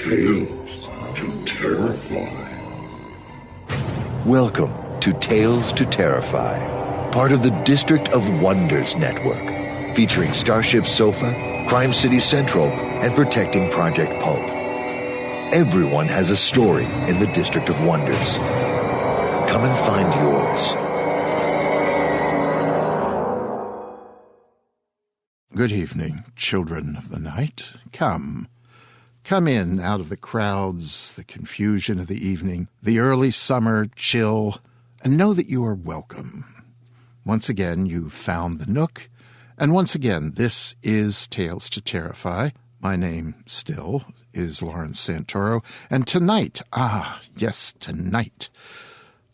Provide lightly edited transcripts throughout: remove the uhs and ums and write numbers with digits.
Tales to Terrify. Welcome to Tales to Terrify, part of the District of Wonders network, featuring Starship Sofa, Crime City Central, and Protecting Project Pulp. Everyone has a story in the District of Wonders. Come and find yours. Good evening, children of the night. Come in out of the crowds, the confusion of the evening, the early summer chill, and know that you are welcome. Once again, you've found the nook, and once again, this is Tales to Terrify. My name, still, is Lawrence Santoro, and tonight,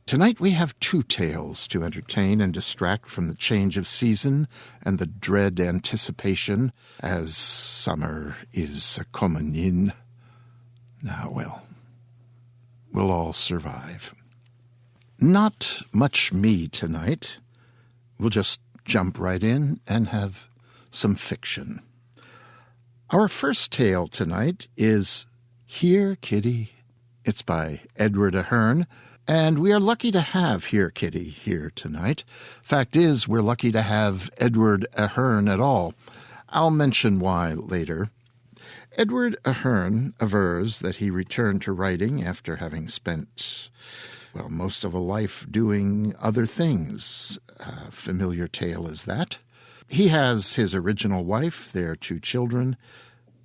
Tonight we have two tales to entertain and distract from the change of season and the dread anticipation as summer is coming in. We'll all survive. Not much me tonight. We'll just jump right in and have some fiction. Our first tale tonight is Here, Kitty. It's by Edward Ahern. And we are lucky to have Here, Kitty here tonight. Fact is, we're lucky to have Edward Ahern at all. I'll mention why later. Edward Ahern avers that he returned to writing after having spent, most of a life doing other things. A familiar tale is that. He has his original wife, their 2 children,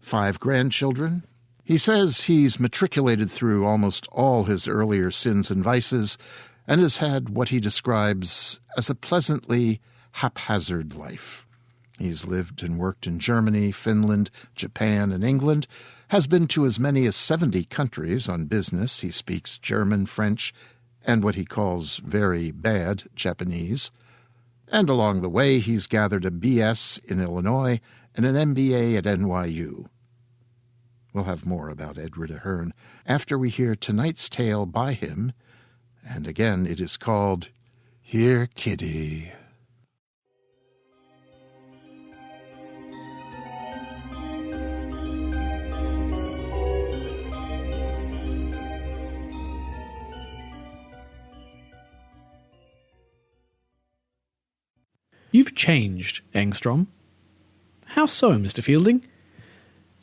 5 grandchildren. He says he's matriculated through almost all his earlier sins and vices and has had what he describes as a pleasantly haphazard life. He's lived and worked in Germany, Finland, Japan, and England, has been to as many as 70 countries on business. He speaks German, French, and what he calls very bad Japanese. And along the way, he's gathered a B.S. in Illinois and an M.B.A. at NYU. We'll have more about Edward Ahern after we hear tonight's tale by him, and again it is called Here, Kitty. You've changed, Engstrom. How so, Mr. Fielding?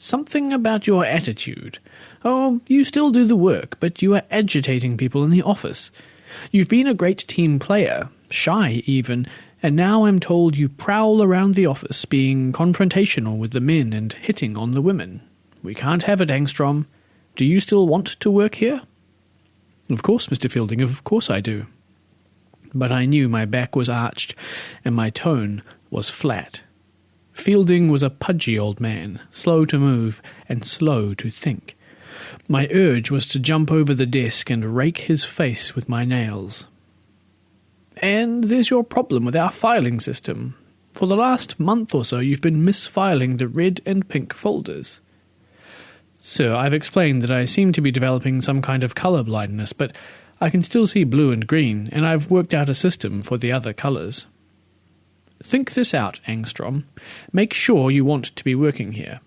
Something about your attitude. Oh, you still do the work, but you are agitating people in the office. You've been a great team player, shy even, and now I'm told you prowl around the office being confrontational with the men and hitting on the women. We can't have it, Engstrom. Do you still want to work here? Of course, Mr. Fielding, of course I do. But I knew my back was arched, and my tone was flat. Fielding was a pudgy old man, slow to move and slow to think. My urge was to jump over the desk and rake his face with my nails. And there's your problem with our filing system. For the last month or so you've been misfiling the red and pink folders. Sir, I've explained that I seem to be developing some kind of colour blindness, but I can still see blue and green, and I've worked out a system for the other colours. Think this out, Engstrom. Make sure you want to be working here.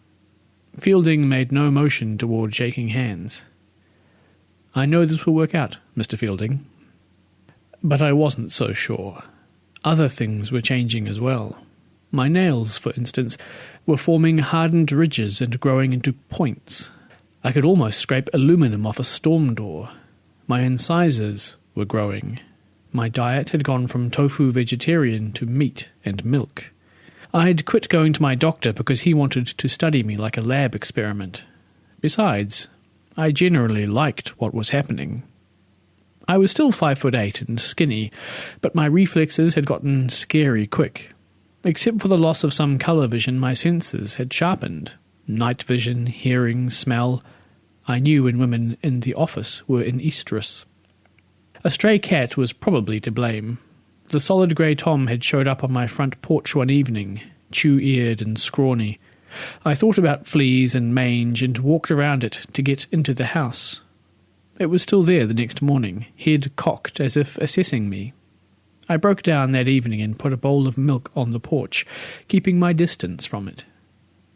Fielding made no motion toward shaking hands. I know this will work out, Mr. Fielding. But I wasn't so sure. Other things were changing as well. My nails, for instance, were forming hardened ridges and growing into points. I could almost scrape aluminum off a storm door. My incisors were growing. My diet had gone from tofu vegetarian to meat and milk. I'd quit going to my doctor because he wanted to study me like a lab experiment. Besides, I generally liked what was happening. I was still 5'8" and skinny, but my reflexes had gotten scary quick. Except for the loss of some colour vision, my senses had sharpened. Night vision, hearing, smell. I knew when women in the office were in estrus. A stray cat was probably to blame. The solid grey Tom had showed up on my front porch one evening, chew-eared and scrawny. I thought about fleas and mange and walked around it to get into the house. It was still there the next morning, head cocked as if assessing me. I broke down that evening and put a bowl of milk on the porch, keeping my distance from it.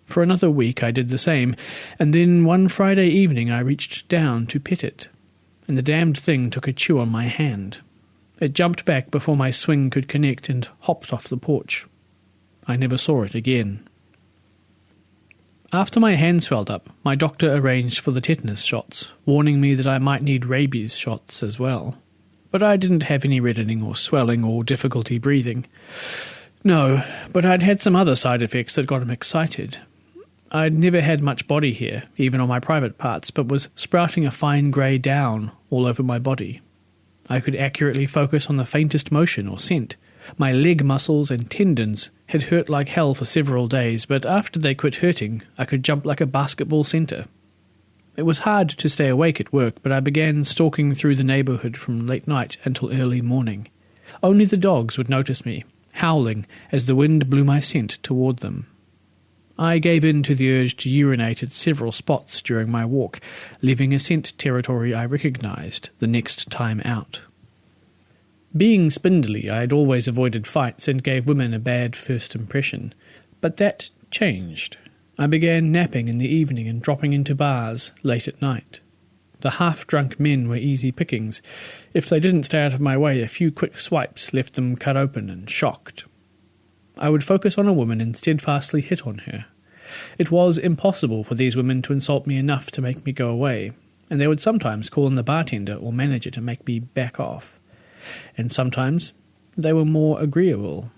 For another week I did the same, and then one Friday evening I reached down to pet it, and the damned thing took a chew on my hand. It jumped back before my swing could connect and hopped off the porch. I never saw it again. After my hand swelled up, my doctor arranged for the tetanus shots, warning me that I might need rabies shots as well. But I didn't have any reddening or swelling or difficulty breathing. No, but I'd had some other side effects that got him excited. I'd never had much body hair, even on my private parts, but was sprouting a fine grey down all over my body. I could accurately focus on the faintest motion or scent. My leg muscles and tendons had hurt like hell for several days, but after they quit hurting, I could jump like a basketball centre. It was hard to stay awake at work, but I began stalking through the neighbourhood from late night until early morning. Only the dogs would notice me, howling as the wind blew my scent toward them. I gave in to the urge to urinate at several spots during my walk, leaving a scent territory I recognised the next time out. Being spindly, I had always avoided fights and gave women a bad first impression. But that changed. I began napping in the evening and dropping into bars late at night. The half-drunk men were easy pickings. If they didn't stay out of my way, a few quick swipes left them cut open and shocked. I would focus on a woman and steadfastly hit on her. It was impossible for these women to insult me enough to make me go away, and they would sometimes call in the bartender or manager to make me back off. And sometimes they were more agreeable.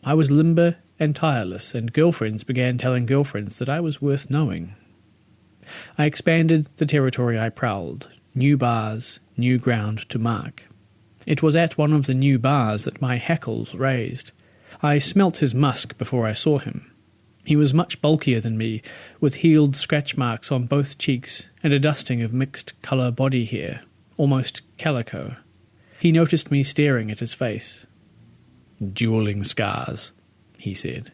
I was limber and tireless, and girlfriends began telling girlfriends that I was worth knowing. I expanded the territory I prowled, new bars, new ground to mark. It was at one of the new bars that my hackles raised. I smelt his musk before I saw him. He was much bulkier than me, with healed scratch marks on both cheeks and a dusting of mixed-colour body hair, almost calico. He noticed me staring at his face. "Duelling scars," he said.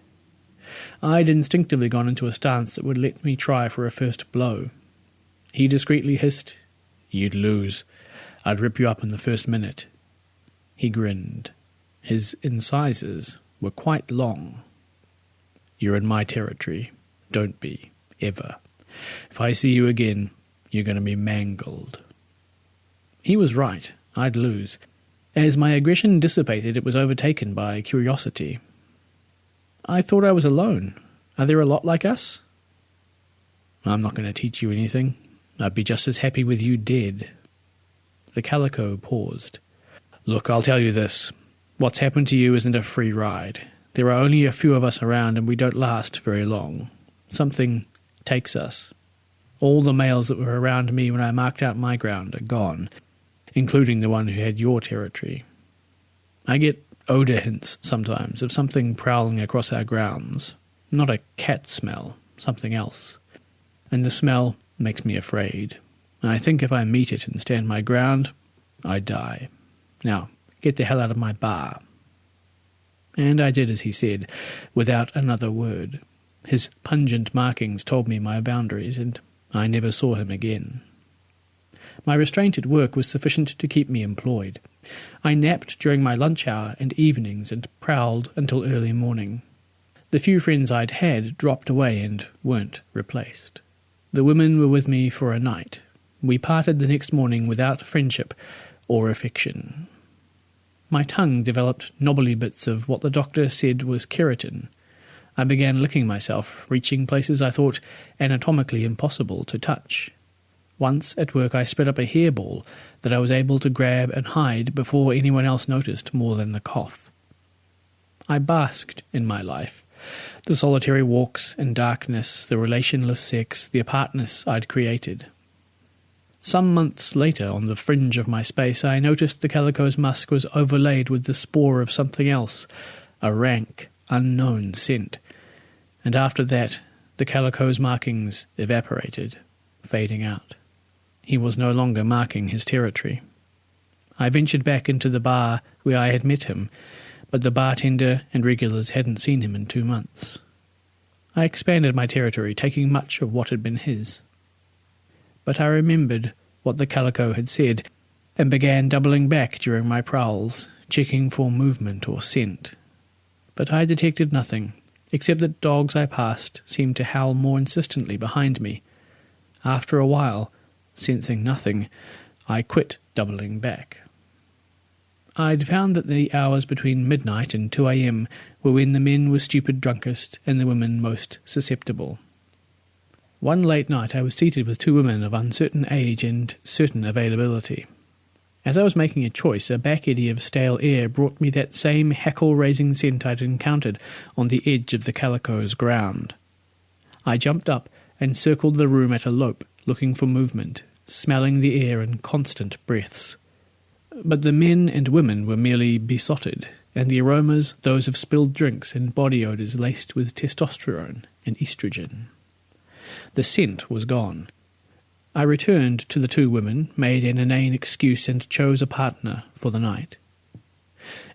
I'd instinctively gone into a stance that would let me try for a first blow. He discreetly hissed, "You'd lose. I'd rip you up in the first minute." He grinned. His incisors were quite long. "You're in my territory. Don't be, ever. If I see you again, you're going to be mangled." He was right. I'd lose. As my aggression dissipated, it was overtaken by curiosity. "I thought I was alone. Are there a lot like us?" "I'm not going to teach you anything. I'd be just as happy with you dead." The calico paused. "Look, I'll tell you this. What's happened to you isn't a free ride. There are only a few of us around, and we don't last very long. Something takes us. All the males that were around me when I marked out my ground are gone, including the one who had your territory. I get odour hints sometimes of something prowling across our grounds. Not a cat smell, something else. And the smell makes me afraid. I think if I meet it and stand my ground, I die. Now, get the hell out of my bar." And I did as he said, without another word. His pungent markings told me my boundaries, and I never saw him again. My restraint at work was sufficient to keep me employed. I napped during my lunch hour and evenings and prowled until early morning. The few friends I'd had dropped away and weren't replaced. The women were with me for a night. We parted the next morning without friendship or affection. My tongue developed knobbly bits of what the doctor said was keratin. I began licking myself, reaching places I thought anatomically impossible to touch. Once at work I spread up a hairball that I was able to grab and hide before anyone else noticed more than the cough. I basked in my life. The solitary walks and darkness, the relationless sex, the apartness I'd created. Some months later, on the fringe of my space, I noticed the calico's musk was overlaid with the spore of something else, a rank, unknown scent. And after that, the calico's markings evaporated, fading out. He was no longer marking his territory. I ventured back into the bar where I had met him, but the bartender and regulars hadn't seen him in 2 months. I expanded my territory, taking much of what had been his. But I remembered what the calico had said, and began doubling back during my prowls, checking for movement or scent. But I detected nothing. except that dogs I passed seemed to howl more insistently behind me. After a while, sensing nothing, I quit doubling back. I'd found that the hours between midnight and 2 a.m. were when the men were stupid drunkest and the women most susceptible. One late night I was seated with two women of uncertain age and certain availability. As I was making a choice, a back eddy of stale air brought me that same hackle-raising scent I'd encountered on the edge of the Calico's ground. I jumped up and circled the room at a lope, looking for movement, smelling the air in constant breaths. But the men and women were merely besotted, and the aromas those of spilled drinks and body odours laced with testosterone and estrogen. The scent was gone. I returned to the two women, made an inane excuse, and chose a partner for the night.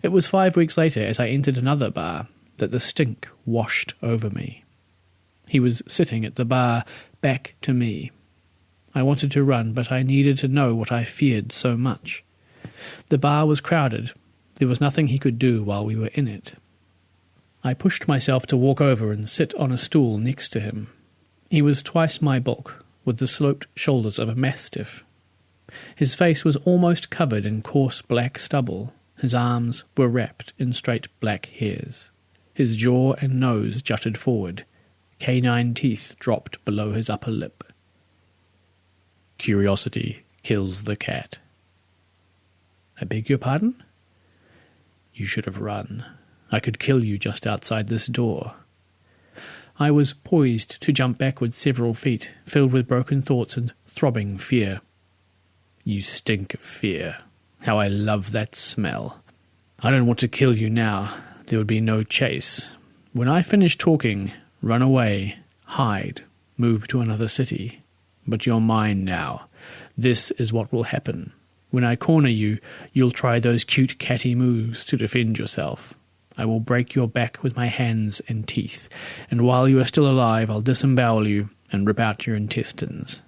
It was 5 weeks later, as I entered another bar, that the stink washed over me. He was sitting at the bar, back to me. I wanted to run, but I needed to know what I feared so much. The bar was crowded. There was nothing he could do while we were in it. I pushed myself to walk over and sit on a stool next to him. He was twice my bulk, with the sloped shoulders of a mastiff. His face was almost covered in coarse black stubble. His arms were wrapped in straight black hairs. His jaw and nose jutted forward. Canine teeth dropped below his upper lip. Curiosity kills the cat. I beg your pardon? You should have run. I could kill you just outside this door. I was poised to jump backwards several feet, filled with broken thoughts and throbbing fear. You stink of fear. How I love that smell. I don't want to kill you now. There would be no chase. When I finish talking, run away, hide, move to another city. But you're mine now. This is what will happen. When I corner you, you'll try those cute catty moves to defend yourself. I will break your back with my hands and teeth, and while you are still alive, I'll disembowel you and rip out your intestines.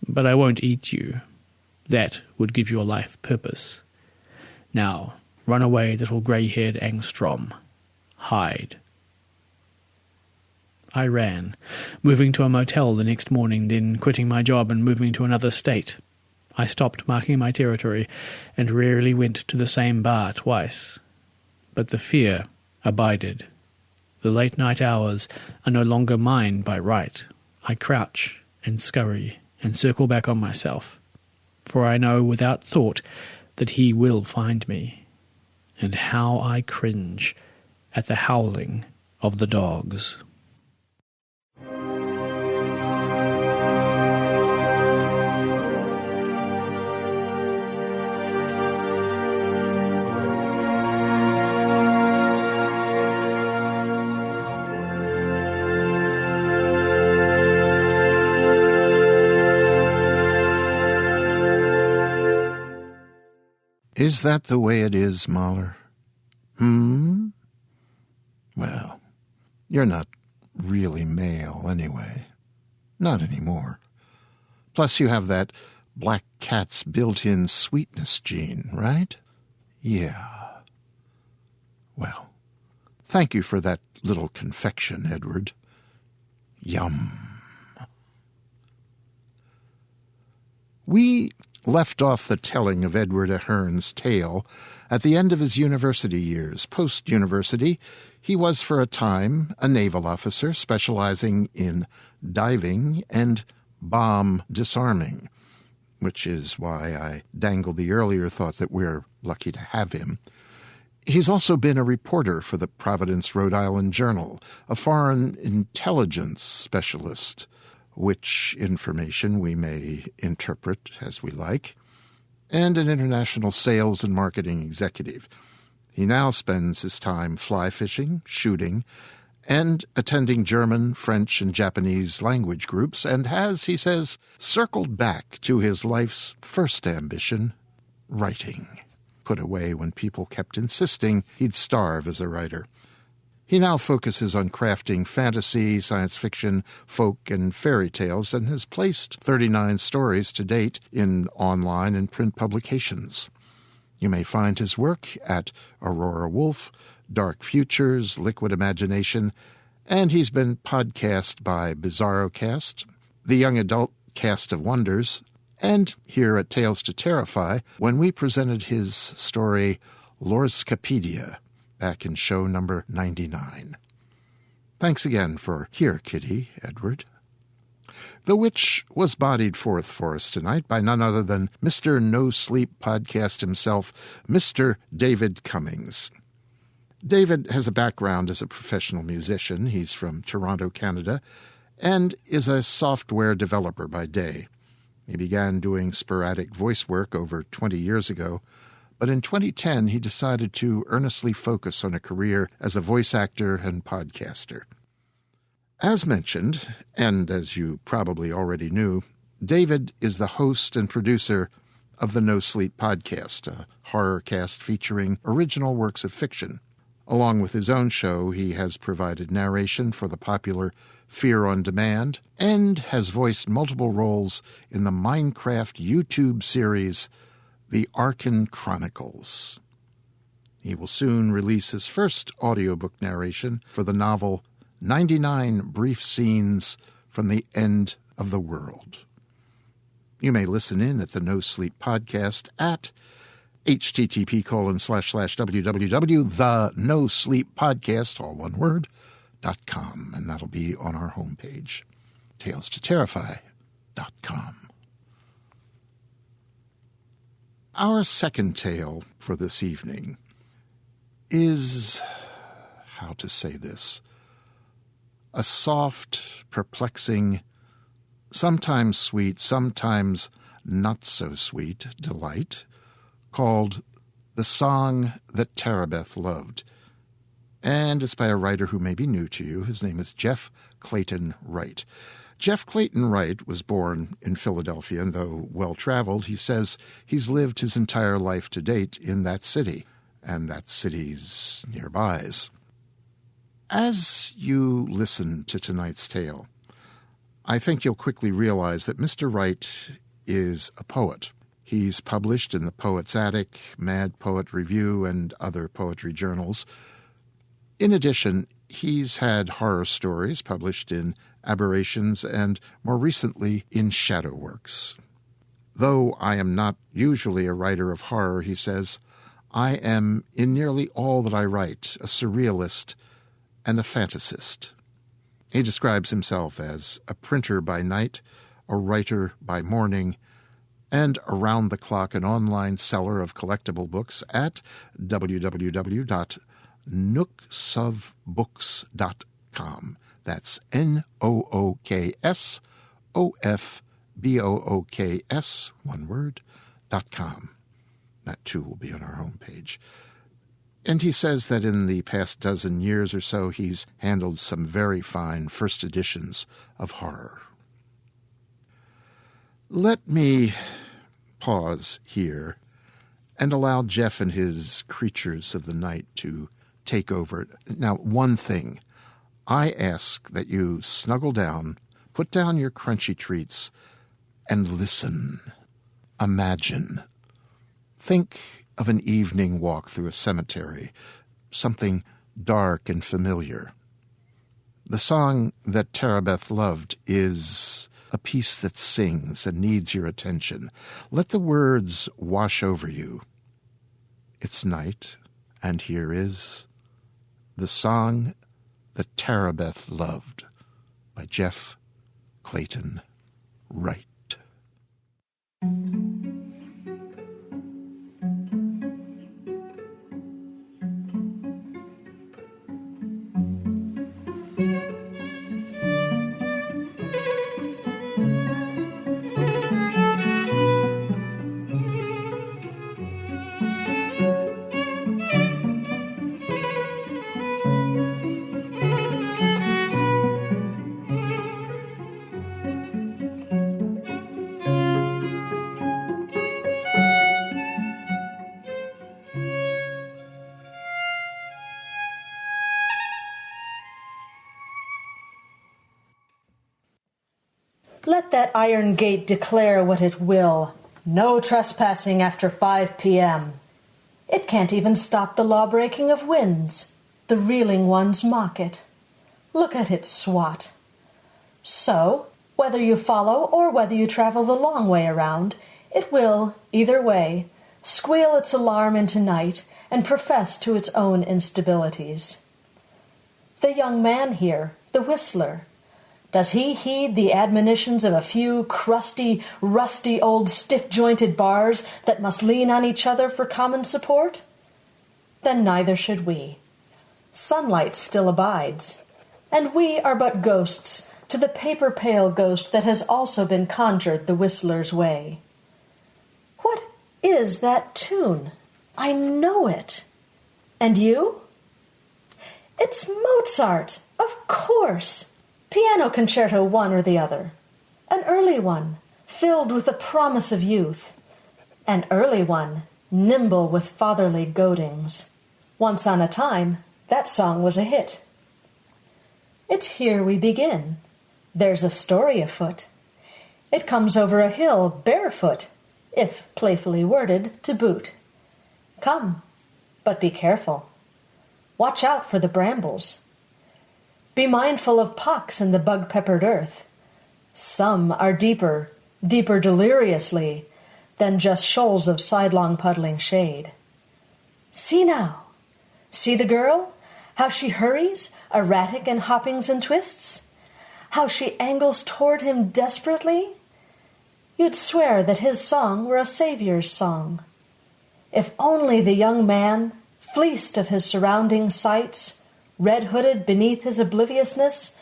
But I won't eat you. That would give your life purpose. Now, run away, little grey-haired Angstrom. Hide. I ran, moving to a motel the next morning, then quitting my job and moving to another state. I stopped marking my territory and rarely went to the same bar twice. But the fear abided. The late-night hours are no longer mine by right. I crouch and scurry and circle back on myself, for I know without thought that he will find me. And how I cringe at the howling of the dogs. Is that the way it is, Mahler? Well, you're not really male anyway. Not anymore. Plus you have that black cat's built-in sweetness gene, right? Yeah. Well, thank you for that little confection, Edward. Yum. We left off the telling of Edward Ahern's tale at the end of his university years. Post-university, he was for a time a naval officer specializing in diving and bomb disarming, which is why I dangled the earlier thought that we're lucky to have him. He's also been a reporter for the Providence, Rhode Island Journal, a foreign intelligence specialist, which information we may interpret as we like, and an international sales and marketing executive. He now spends his time fly fishing, shooting, and attending German, French, and Japanese language groups, and has, he says, circled back to his life's first ambition, writing, put away when people kept insisting he'd starve as a writer. He now focuses on crafting fantasy, science fiction, folk, and fairy tales, and has placed 39 stories to date in online and print publications. You may find his work at Aurora Wolf, Dark Futures, Liquid Imagination, And he's been podcast by BizarroCast, the young adult Cast of Wonders, and here at Tales to Terrify when we presented his story Lordscapedia back in show number 99. Thanks again for Here, Kitty, Edward. The Witch was bodied forth for us tonight by none other than Mr. No Sleep Podcast himself, Mr. David Cummings. David has a background as a professional musician. He's from Toronto, Canada, and is a software developer by day. He began doing sporadic voice work over 20 years ago, but in 2010 he decided to earnestly focus on a career as a voice actor and podcaster. As mentioned, and as you probably already knew, David is the host and producer of the No Sleep Podcast, a horror cast featuring original works of fiction. Along with his own show, he has provided narration for the popular Fear on Demand and has voiced multiple roles in the Minecraft YouTube series, The Arkan Chronicles. He will soon release his first audiobook narration for the novel 99 Brief Scenes from the End of the World. You may listen in at the No Sleep Podcast at http://www.thenosleeppodcast, all one word, .com, and that'll be on our homepage, talestoterrify.com. Our second tale for this evening is, how to say this, a soft, perplexing, sometimes sweet, sometimes not so sweet delight called The Song That Tarabeth Loved. And it's by a writer who may be new to you. His name is Jeff Clayton Wright. Jeff Clayton Wright was born in Philadelphia, and though well-traveled, he says he's lived his entire life to date in that city, and that city's nearbys. As you listen to tonight's tale, I think you'll quickly realize that Mr. Wright is a poet. He's published in the Poet's Attic, Mad Poet Review, and other poetry journals. In addition, he's had horror stories published in Aberrations and, more recently, in Shadowworks. Though I am not usually a writer of horror, he says, I am, in nearly all that I write, a surrealist and a fantasist. He describes himself as a printer by night, a writer by morning, and around-the-clock an online seller of collectible books at nooksofbooks.com. That's NOOKSOFBOOKS, one word, .com. That, too, will be on our homepage. And he says that in the past dozen years or so, he's handled some very fine first editions of horror. Let me pause here and allow Jeff and his creatures of the night to take over. Now, one thing. I ask that you snuggle down, put down your crunchy treats, and listen. Imagine. Think of an evening walk through a cemetery, something dark and familiar. The song that Tarabeth loved is a piece that sings and needs your attention. Let the words wash over you. It's night, and here is The Song That Tarabeth Loved by Jeff Clayton Wright. Let that iron gate declare what it will. No trespassing after 5 p.m. It can't even stop the law-breaking of winds. The reeling ones mock it. Look at it swat. So, whether you follow or whether you travel the long way around, it will, either way, squeal its alarm into night and profess to its own instabilities. The young man here, the whistler, does he heed the admonitions of a few crusty, rusty old stiff-jointed bars that must lean on each other for common support? Then neither should we. Sunlight still abides, and we are but ghosts to the paper-pale ghost that has also been conjured the whistler's way. What is that tune? I know it. And you? It's Mozart, of course. Piano Concerto 1 or the other. An early one, filled with the promise of youth. An early one, nimble with fatherly goadings. Once on a time, that song was a hit. It's here we begin. There's a story afoot. It comes over a hill barefoot, if playfully worded, to boot. Come, but be careful. Watch out for the brambles. Be mindful of pocks in the bug-peppered earth. Some are deeper deliriously, than just shoals of sidelong puddling shade. See now, see the girl, how she hurries, erratic in hoppings and twists? How she angles toward him desperately? You'd swear that his song were a savior's song. If only the young man, fleeced of his surrounding sights, red-hooded beneath his obliviousness,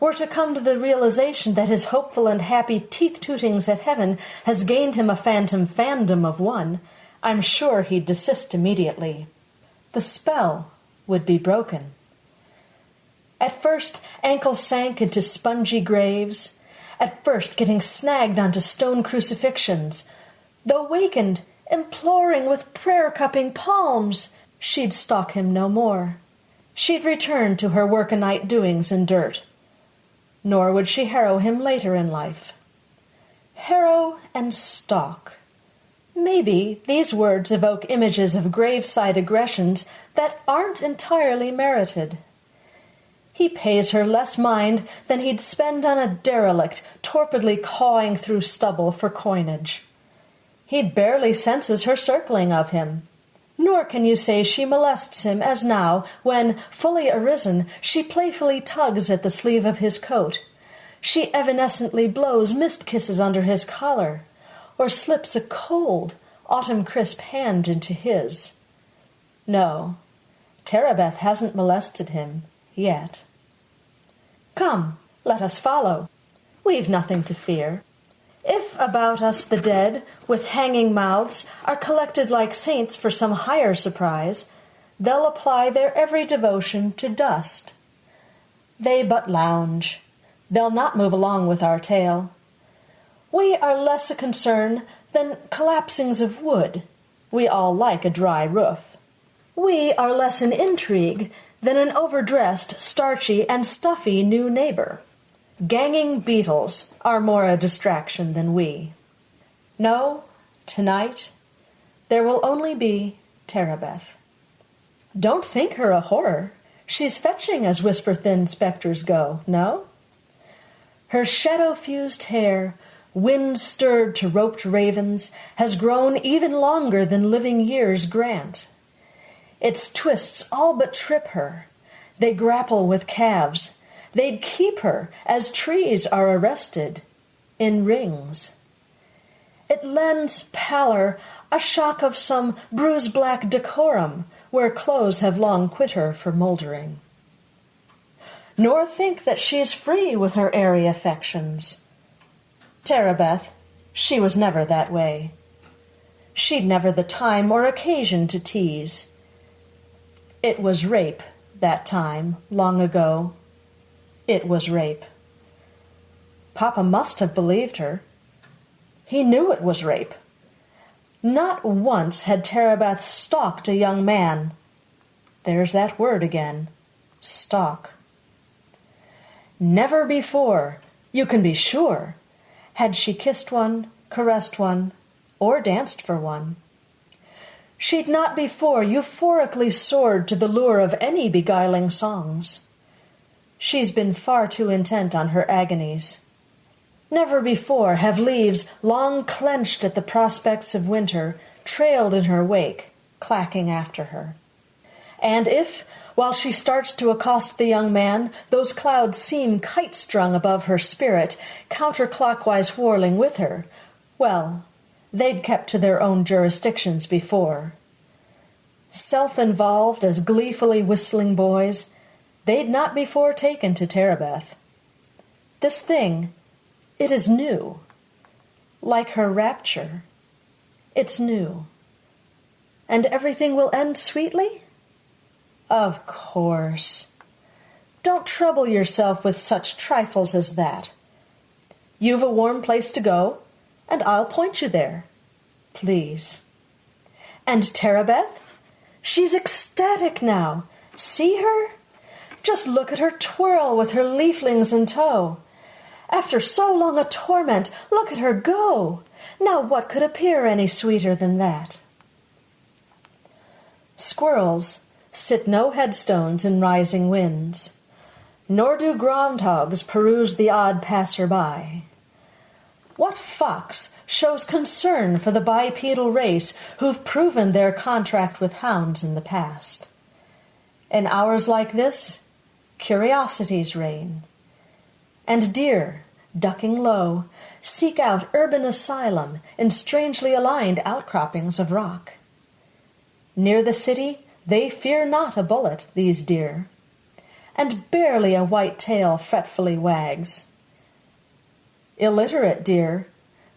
were to come to the realization that his hopeful and happy teeth-tootings at heaven has gained him a phantom fandom of one, I'm sure he'd desist immediately. The spell would be broken. At first, ankles sank into spongy graves, at first getting snagged onto stone crucifixions, though wakened, imploring with prayer-cupping palms, she'd stalk him no more. She'd return to her work-a-night doings in dirt. Nor would she harrow him later in life. Harrow and stalk. Maybe these words evoke images of graveside aggressions that aren't entirely merited. He pays her less mind than he'd spend on a derelict torpidly cawing through stubble for coinage. He barely senses her circling of him. Nor can you say she molests him as now, when, fully arisen, she playfully tugs at the sleeve of his coat. She evanescently blows mist-kisses under his collar, or slips a cold, autumn-crisp hand into his. No, Tarabeth hasn't molested him, yet. Come, let us follow. We've nothing to fear. If about us the dead, with hanging mouths, are collected like saints for some higher surprise, they'll apply their every devotion to dust. They but lounge. They'll not move along with our tale. We are less a concern than collapsings of wood. We all like a dry roof. We are less an intrigue than an overdressed, starchy, and stuffy new neighbor. Ganging beetles are more a distraction than we. No, tonight there will only be Tarabeth. Don't think her a horror. She's fetching as whisper-thin spectres go, no? Her shadow-fused hair, wind-stirred to roped ravens, has grown even longer than living years grant. Its twists all but trip her. They grapple with calves. They'd keep her, as trees are arrested, in rings. It lends pallor a shock of some bruise-black decorum, where clothes have long quit her for mouldering. Nor think that she's free with her airy affections. Tarabeth, she was never that way. She'd never the time or occasion to tease. It was rape, that time, long ago. It was rape. Papa must have believed her. He knew it was rape. Not once had Tarabeth stalked a young man. There's that word again, stalk. Never before, you can be sure, had she kissed one, caressed one, or danced for one. She'd not before euphorically soared to the lure of any beguiling songs. She's been far too intent on her agonies. Never before have leaves, long clenched at the prospects of winter, trailed in her wake, clacking after her. And if, while she starts to accost the young man, those clouds seem kite-strung above her spirit, counterclockwise whirling with her, well, they'd kept to their own jurisdictions before. Self-involved as gleefully whistling boys, they'd not before taken to Tarabeth. This thing, it is new. Like her rapture, it's new. And everything will end sweetly? Of course. Don't trouble yourself with such trifles as that. You've a warm place to go, and I'll point you there. Please. And Tarabeth? She's ecstatic now. See her? Just look at her twirl with her leaflings in tow. After so long a torment, look at her go. Now what could appear any sweeter than that? Squirrels sit no headstones in rising winds, nor do groundhogs peruse the odd passer-by. What fox shows concern for the bipedal race who've proven their contract with hounds in the past? In hours like this, curiosities reign, and deer, ducking low, seek out urban asylum in strangely aligned outcroppings of rock. Near the city, they fear not a bullet, these deer, and barely a white tail fretfully wags. Illiterate deer,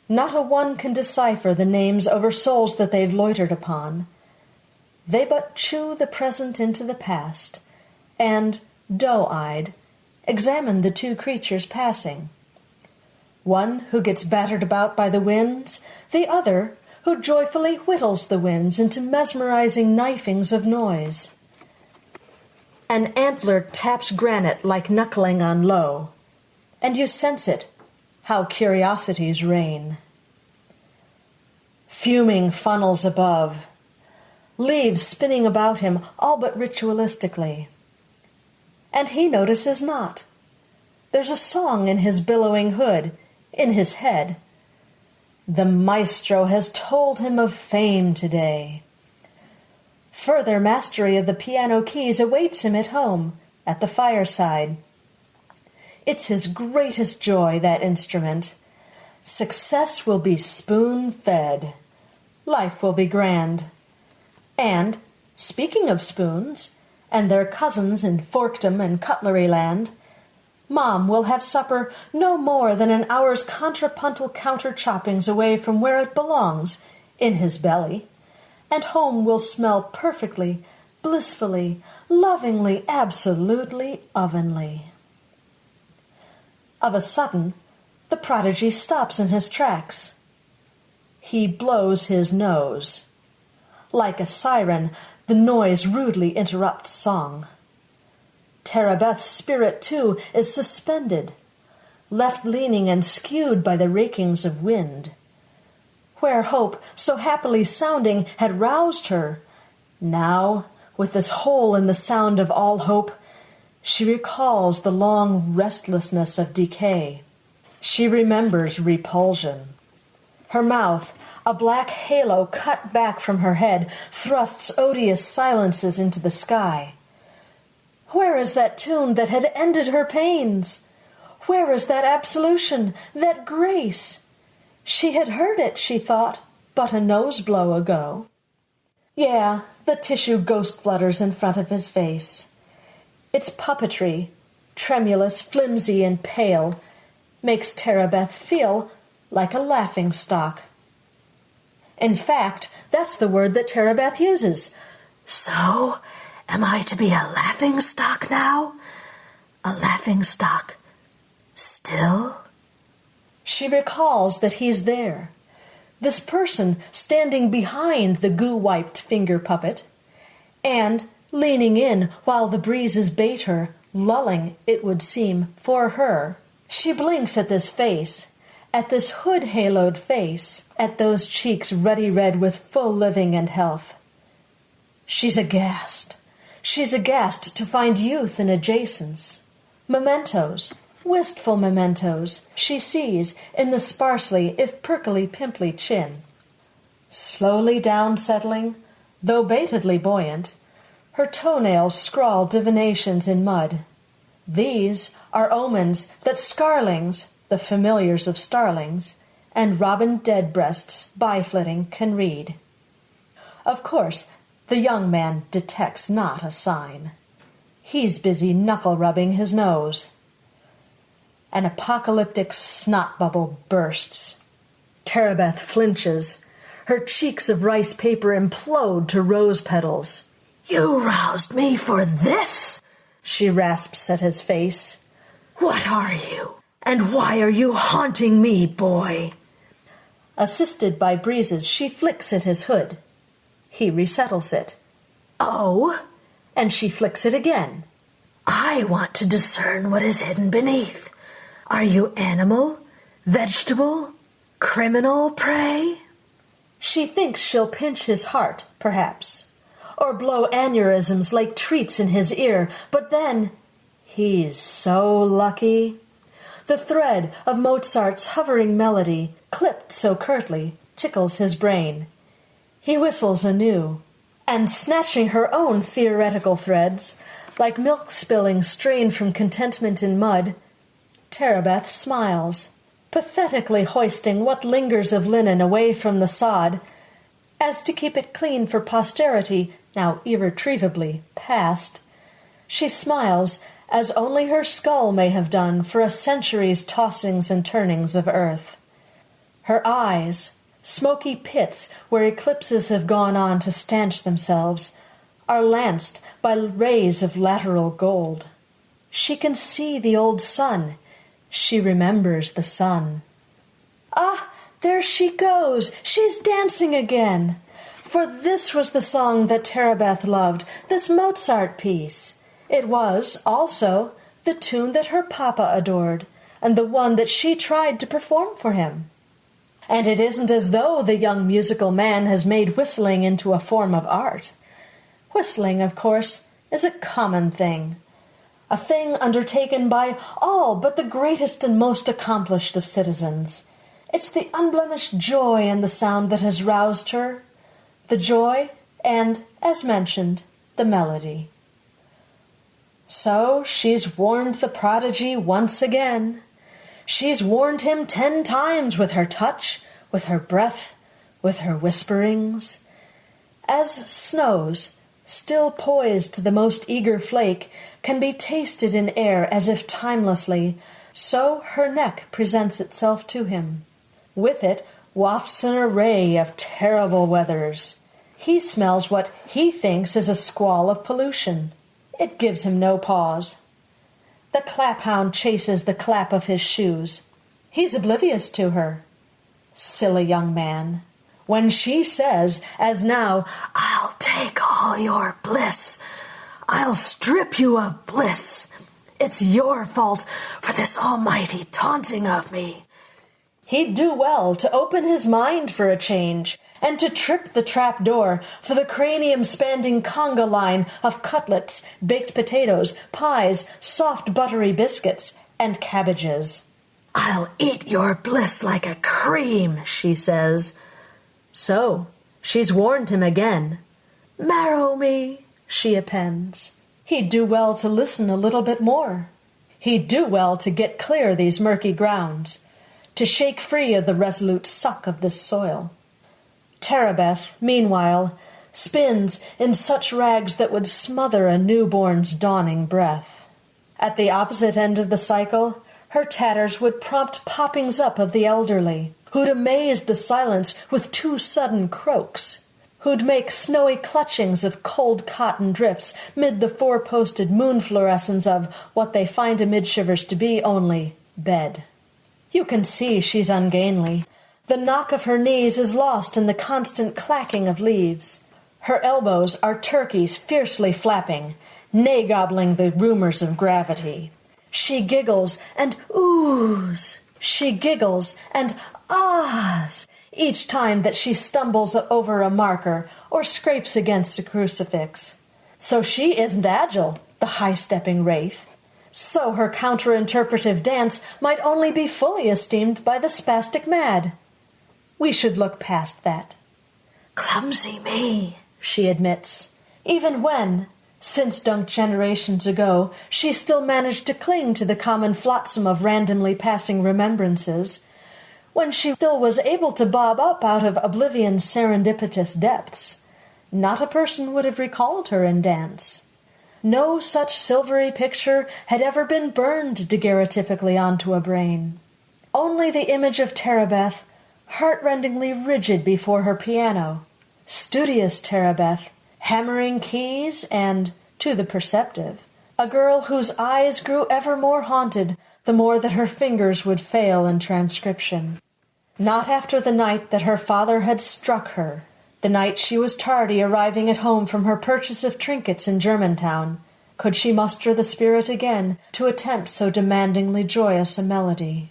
not a one can decipher the names over souls that they've loitered upon. They but chew the present into the past, and, doe-eyed, examine the two creatures passing. One who gets battered about by the winds, the other who joyfully whittles the winds into mesmerizing knifings of noise. An antler taps granite like knuckling on low, and you sense it, how curiosities reign. Fuming funnels above, leaves spinning about him all but ritualistically. And he notices not. There's a song in his billowing hood, in his head. The maestro has told him of fame today. Further mastery of the piano keys awaits him at home, at the fireside. It's his greatest joy, that instrument. Success will be spoon-fed. Life will be grand. And, speaking of spoons, and their cousins in forkdom and cutlery land, Mom will have supper no more than an hour's contrapuntal counter-choppings away from where it belongs, in his belly, and home will smell perfectly, blissfully, lovingly, absolutely, ovenly. Of a sudden, the prodigy stops in his tracks. He blows his nose. Like a siren, the noise rudely interrupts song. Tarabeth's spirit, too, is suspended, left leaning and skewed by the rakings of wind. Where hope, so happily sounding, had roused her, now, with this hole in the sound of all hope, she recalls the long restlessness of decay. She remembers repulsion. Her mouth, a black halo cut back from her head, thrusts odious silences into the sky. Where is that tune that had ended her pains? Where is that absolution, that grace? She had heard it, she thought, but a nose-blow ago. Yeah, the tissue ghost flutters in front of his face. Its puppetry, tremulous, flimsy, and pale, makes Tarabeth feel like a laughing-stock. In fact, that's the word that Tarabeth uses. So, am I to be a laughing-stock now? A laughing-stock still? She recalls that he's there, this person standing behind the goo-wiped finger puppet, and leaning in while the breezes bait her, lulling, it would seem, for her. She blinks at this face, at this hood-haloed face, at those cheeks ruddy red with full living and health. She's aghast. She's aghast to find youth in adjacence. Mementos, wistful mementos, she sees in the sparsely, if prickly-pimply chin. Slowly down-settling, though batedly buoyant, her toenails scrawl divinations in mud. These are omens that scarlings, the familiars of starlings, and robin dead-breasts by-flitting can read. Of course, the young man detects not a sign. He's busy knuckle-rubbing his nose. An apocalyptic snot-bubble bursts. Tarabeth flinches. Her cheeks of rice paper implode to rose petals. "You roused me for this?" she rasps at his face. "What are you? And why are you haunting me, boy?" Assisted by breezes, she flicks at his hood. He resettles it. "Oh?" And she flicks it again. "I want to discern what is hidden beneath. Are you animal, vegetable, criminal prey?" She thinks she'll pinch his heart, perhaps, or blow aneurysms like treats in his ear, but then he's so lucky. The thread of Mozart's hovering melody, clipped so curtly, tickles his brain. He whistles anew, and snatching her own theoretical threads, like milk spilling strained from contentment in mud, Tarabeth smiles, pathetically hoisting what lingers of linen away from the sod, as to keep it clean for posterity, now irretrievably past. She smiles as only her skull may have done for a century's tossings and turnings of earth. Her eyes, smoky pits where eclipses have gone on to stanch themselves, are lanced by rays of lateral gold. She can see the old sun. She remembers the sun. Ah, there she goes! She's dancing again! For this was the song that Tarabeth loved, this Mozart piece. It was, also, the tune that her papa adored, and the one that she tried to perform for him. And it isn't as though the young musical man has made whistling into a form of art. Whistling, of course, is a common thing. A thing undertaken by all but the greatest and most accomplished of citizens. It's the unblemished joy in the sound that has roused her. The joy and, as mentioned, the melody. So she's warned the prodigy once again. She's warned him 10 times with her touch, with her breath, with her whisperings. As snows, still poised to the most eager flake, can be tasted in air as if timelessly, so her neck presents itself to him. With it wafts an array of terrible weathers. He smells what he thinks is a squall of pollution. It gives him no pause. The claphound chases the clap of his shoes. He's oblivious to her. Silly young man. When she says, as now, "I'll take all your bliss. I'll strip you of bliss. It's your fault for this almighty taunting of me," he'd do well to open his mind for a change, and to trip the trap door for the cranium-spanning conga line of cutlets, baked potatoes, pies, soft buttery biscuits, and cabbages. "I'll eat your bliss like a cream," she says. So, she's warned him again. "Marrow me," she appends. He'd do well to listen a little bit more. He'd do well to get clear these murky grounds, to shake free of the resolute suck of this soil. Tarabeth, meanwhile, spins in such rags that would smother a newborn's dawning breath. At the opposite end of the cycle, her tatters would prompt poppings up of the elderly, who'd amaze the silence with 2 sudden croaks, who'd make snowy clutchings of cold cotton drifts mid the 4-posted moon fluorescence of what they find amid shivers to be only bed. You can see she's ungainly. The knock of her knees is lost in the constant clacking of leaves. Her elbows are turkeys fiercely flapping, nay-gobbling the rumors of gravity. She giggles and oohs. She giggles and ahs each time that she stumbles over a marker or scrapes against a crucifix. So she isn't agile, the high-stepping wraith. So her counterinterpretive dance might only be fully esteemed by the spastic mad. We should look past that. "Clumsy me," she admits, even when, since dunked generations ago, she still managed to cling to the common flotsam of randomly passing remembrances, when she still was able to bob up out of oblivion's serendipitous depths. Not a person would have recalled her in dance. No such silvery picture had ever been burned daguerreotypically onto a brain. Only the image of Tarabeth, heart-rendingly rigid before her piano, studious Tarabeth, hammering keys, and, to the perceptive, a girl whose eyes grew ever more haunted the more that her fingers would fail in transcription. Not after the night that her father had struck her, the night she was tardy arriving at home from her purchase of trinkets in Germantown, could she muster the spirit again to attempt so demandingly joyous a melody.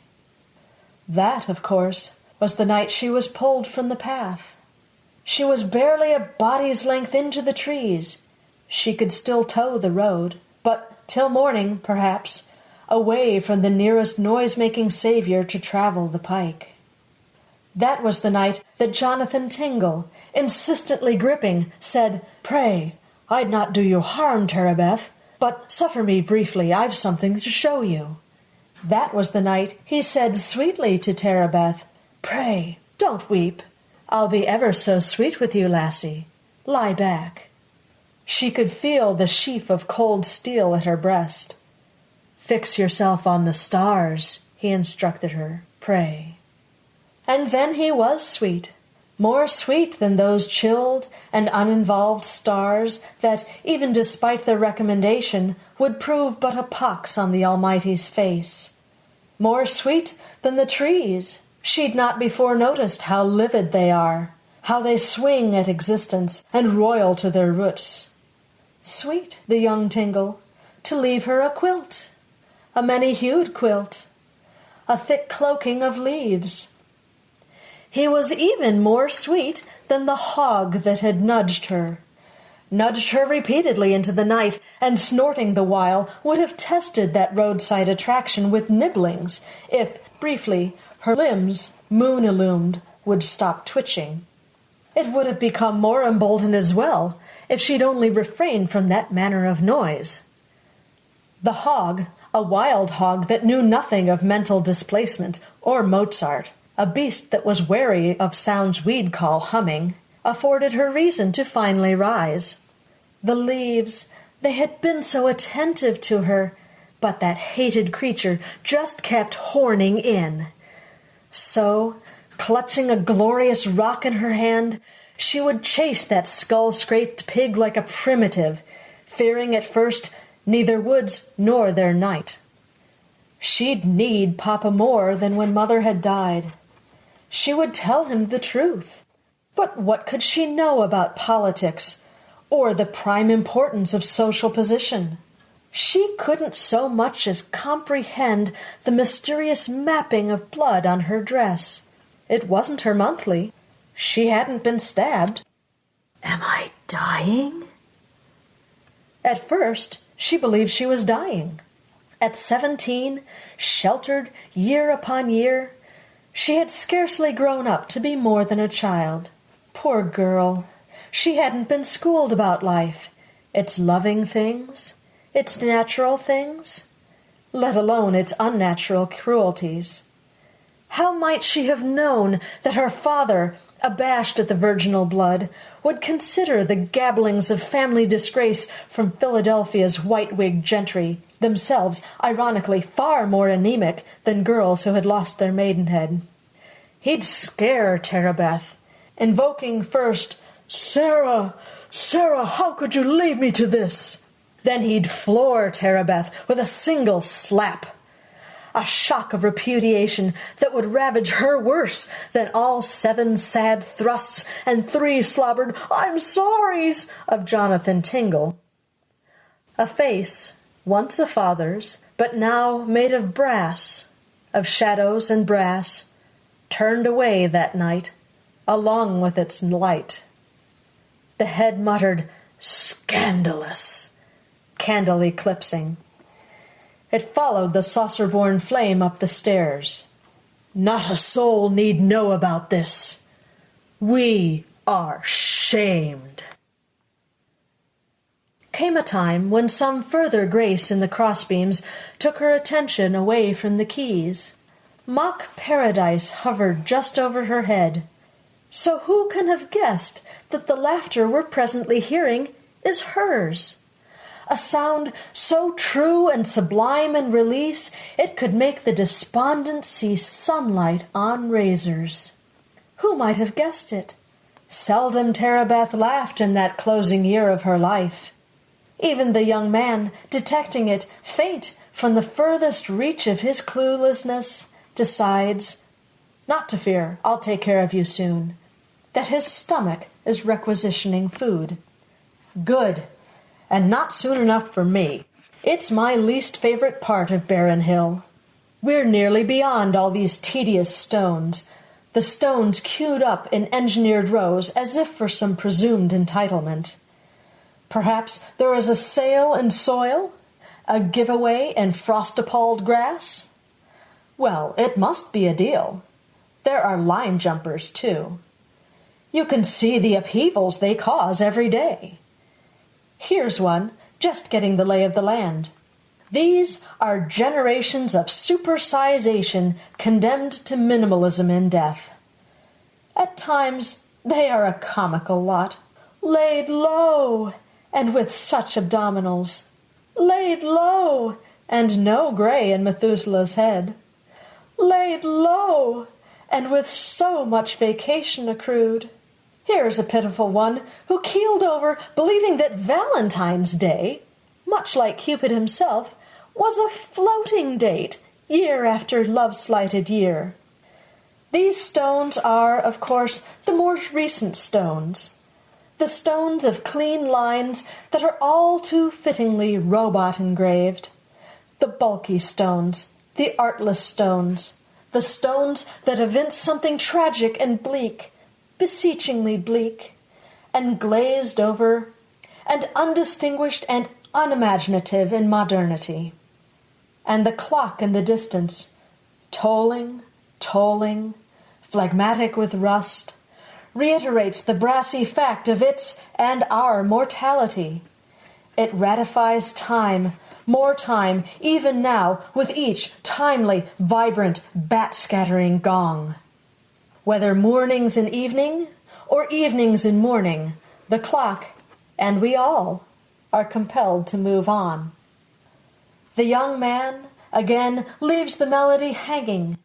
That, of course, was the night she was pulled from the path. She was barely a body's length into the trees. She could still toe the road, but till morning, perhaps, away from the nearest noise-making savior to travel the pike. That was the night that Jonathan Tingle, insistently gripping, said, "Pray, I'd not do you harm, Tarabeth, but suffer me briefly, I've something to show you." That was the night he said sweetly to Tarabeth, "Pray, don't weep. I'll be ever so sweet with you, lassie. Lie back." She could feel the sheath of cold steel at her breast. "Fix yourself on the stars," he instructed her, "pray." And then he was sweet, more sweet than those chilled and uninvolved stars that, even despite their recommendation, would prove but a pox on the Almighty's face. More sweet than the trees. She'd not before noticed how livid they are, how they swing at existence and roil to their roots. Sweet, the young Tingle, to leave her a quilt, a many-hued quilt, a thick cloaking of leaves. He was even more sweet than the hog that had nudged her repeatedly into the night, and snorting the while would have tested that roadside attraction with nibblings if, briefly, her limbs, moon-illumed, would stop twitching. It would have become more emboldened as well if she'd only refrained from that manner of noise. The hog, a wild hog that knew nothing of mental displacement or Mozart, a beast that was wary of sounds we'd call humming, afforded her reason to finally rise. The leaves, they had been so attentive to her, but that hated creature just kept horning in. So, clutching a glorious rock in her hand, she would chase that skull-scraped pig like a primitive, fearing at first neither woods nor their night. She'd need Papa more than when Mother had died. She would tell him the truth. But what could she know about politics, or the prime importance of social position? She couldn't so much as comprehend the mysterious mapping of blood on her dress. It wasn't her monthly. She hadn't been stabbed. Am I dying? At first, she believed she was dying. At 17, sheltered year upon year, she had scarcely grown up to be more than a child. Poor girl, she hadn't been schooled about life, its loving things, its natural things, let alone its unnatural cruelties. How might she have known that her father, abashed at the virginal blood, would consider the gabblings of family disgrace from Philadelphia's white-wigged gentry, themselves ironically far more anemic than girls who had lost their maidenhead? He'd scare Tarabeth, invoking first, "Sarah, Sarah, how could you leave me to this?" Then he'd floor Tarabeth with a single slap, a shock of repudiation that would ravage her worse than all 7 sad thrusts and 3 slobbered "I'm sorries" of Jonathan Tingle. A face, once a father's, but now made of brass, of shadows and brass, turned away that night, along with its light. The head muttered, "Scandalous," candle eclipsing. It followed the saucer-born flame up the stairs. "Not a soul need know about this. We are shamed." Came a time when some further grace in the crossbeams took her attention away from the keys. Mock paradise hovered just over her head. So who can have guessed that the laughter we're presently hearing is hers? A sound so true and sublime in release it could make the despondent see sunlight on razors. Who might have guessed it? Seldom Tarabeth laughed in that closing year of her life. Even the young man, detecting it faint from the furthest reach of his cluelessness, decides, "Not to fear, I'll take care of you soon," that his stomach is requisitioning food. Good, and not soon enough for me. It's my least favorite part of Barren Hill. We're nearly beyond all these tedious stones, the stones queued up in engineered rows as if for some presumed entitlement. Perhaps there is a sale in soil, a giveaway in frost-appalled grass? Well, it must be a deal. There are line jumpers, too. You can see the upheavals they cause every day. Here's one, just getting the lay of the land. These are generations of supersization condemned to minimalism in death. At times, they are a comical lot. Laid low, and with such abdominals. Laid low, and no gray in Methuselah's head. Laid low, and with so much vacation accrued. Here's a pitiful one who keeled over believing that Valentine's Day, much like Cupid himself, was a floating date year after love-slighted year. These stones are, of course, the more recent stones. The stones of clean lines that are all too fittingly robot-engraved. The bulky stones, the artless stones, the stones that evince something tragic and bleak, beseechingly bleak, and glazed over, and undistinguished and unimaginative in modernity. And the clock in the distance, tolling, tolling, phlegmatic with rust, reiterates the brassy fact of its and our mortality. It ratifies time, more time, even now, with each timely, vibrant, bat-scattering gong. Whether mornings in evening, or evenings in morning, the clock, and we all, are compelled to move on. The young man, again, leaves the melody hanging,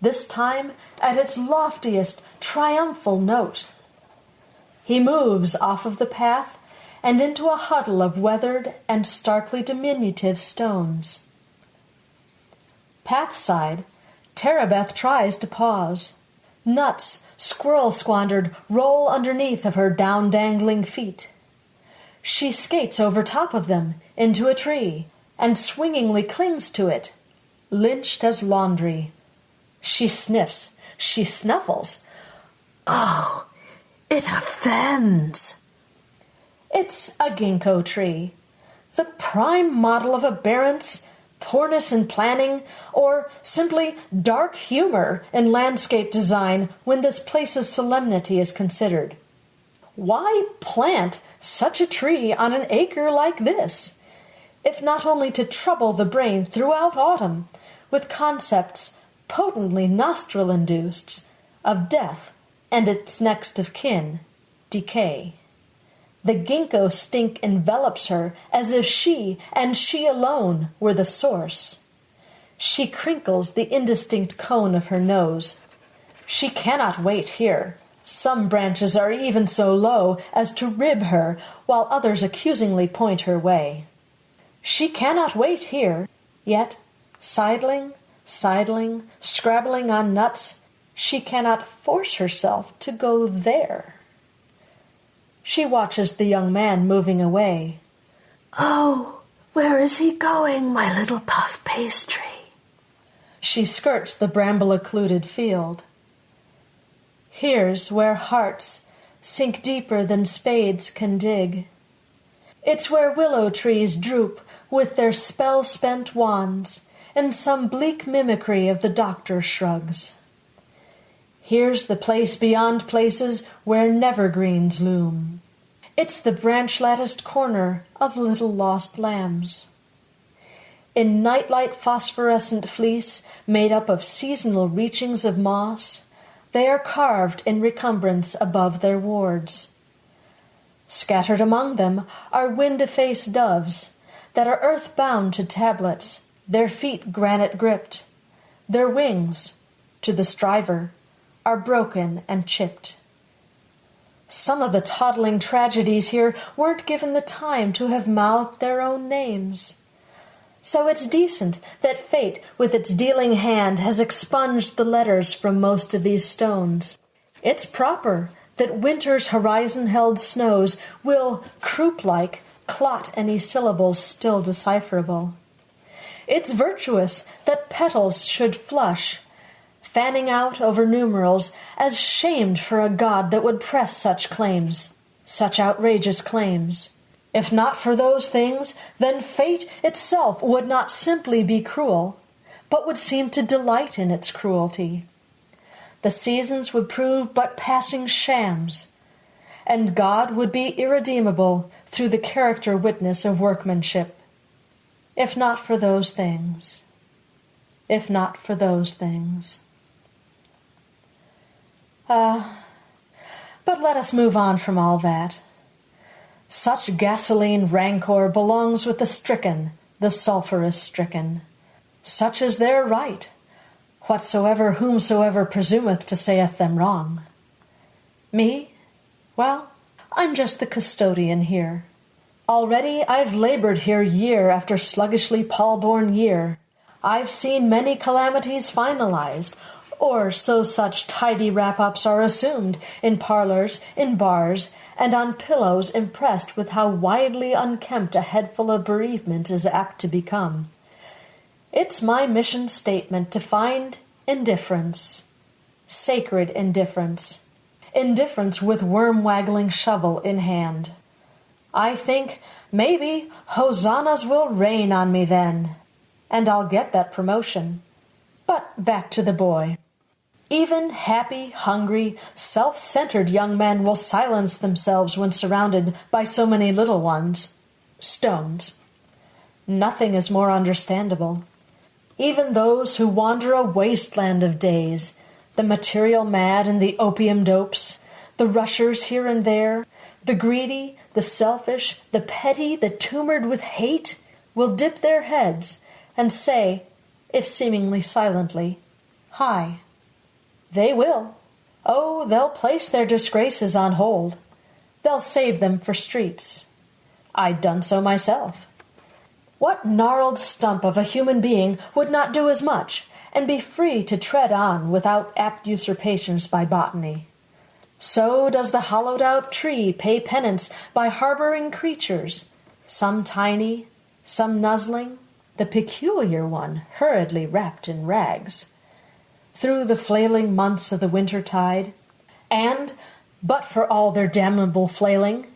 this time at its loftiest, triumphal note. He moves off of the path and into a huddle of weathered and starkly diminutive stones. Pathside, Tarabeth tries to pause. Nuts, squirrel-squandered, roll underneath of her down-dangling feet. She skates over top of them, into a tree, and swingingly clings to it, lynched as laundry. She sniffs, she snuffles. Oh, it offends. It's a ginkgo tree, the prime model of aberrance, poorness in planning, or simply dark humor in landscape design when this place's solemnity is considered. Why plant such a tree on an acre like this, if not only to trouble the brain throughout autumn with concepts potently nostril-induced of death and its next of kin, decay? The ginkgo stink envelops her as if she, and she alone, were the source. She crinkles the indistinct cone of her nose. She cannot wait here. Some branches are even so low as to rib her, while others accusingly point her way. She cannot wait here, yet, sidling, scrabbling on nuts, she cannot force herself to go there. She watches the young man moving away. Oh, where is he going, my little puff pastry? She skirts the bramble-occluded field. Here's where hearts sink deeper than spades can dig. It's where willow trees droop with their spell-spent wands, in some bleak mimicry of the doctor shrugs. Here's the place beyond places where never-greens loom. It's the branch-latticed corner of little lost lambs. In nightlight phosphorescent fleece made up of seasonal reachings of moss, they are carved in recumbrance above their wards. Scattered among them are wind-effaced doves that are earth-bound to tablets, their feet granite-gripped. Their wings, to the striver, are broken and chipped. Some of the toddling tragedies here weren't given the time to have mouthed their own names. So it's decent that fate, with its dealing hand, has expunged the letters from most of these stones. It's proper that winter's horizon-held snows will, croup-like, clot any syllables still decipherable. It's virtuous that petals should flush, fanning out over numerals, as shamed for a god that would press such claims, such outrageous claims. If not for those things, then fate itself would not simply be cruel, but would seem to delight in its cruelty. The seasons would prove but passing shams, and God would be irredeemable through the character witness of workmanship. If not for those things. If not for those things. But let us move on from all that. Such gasoline rancor belongs with the stricken, the sulphurous stricken. Such is their right, whomsoever presumeth to saith them wrong. Me? Well, I'm just the custodian here. Already I've labored here year after sluggishly pall-born year. I've seen many calamities finalized, or so such tidy wrap-ups are assumed, in parlors, in bars, and on pillows impressed with how widely unkempt a headful of bereavement is apt to become. It's my mission statement to find indifference, sacred indifference, indifference with worm-waggling shovel in hand. I think maybe hosannas will rain on me then, and I'll get that promotion. But back to the boy. Even happy, hungry, self-centered young men will silence themselves when surrounded by so many little ones. Stones. Nothing is more understandable. Even those who wander a wasteland of days, the material mad and the opium dopes, the rushers here and there, the greedy, the selfish, the petty, the tumored with hate, will dip their heads and say, if seemingly silently, "Hi." They will. Oh, they'll place their disgraces on hold. They'll save them for streets. I'd done so myself. What gnarled stump of a human being would not do as much, and be free to tread on without apt usurpations by botany? So does the hollowed-out tree pay penance by harboring creatures, some tiny, some nuzzling, the peculiar one hurriedly wrapped in rags, through the flailing months of the winter tide. And, but for all their damnable flailing,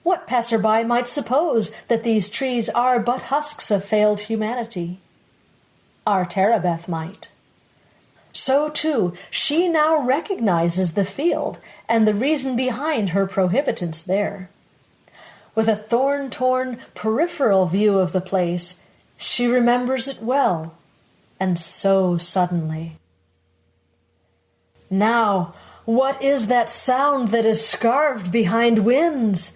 what passerby might suppose that these trees are but husks of failed humanity? Our Tarabeth might. So, too, she now recognizes the field and the reason behind her prohibitance there. With a thorn-torn peripheral view of the place, she remembers it well, and so suddenly. Now, what is that sound that is scarved behind winds?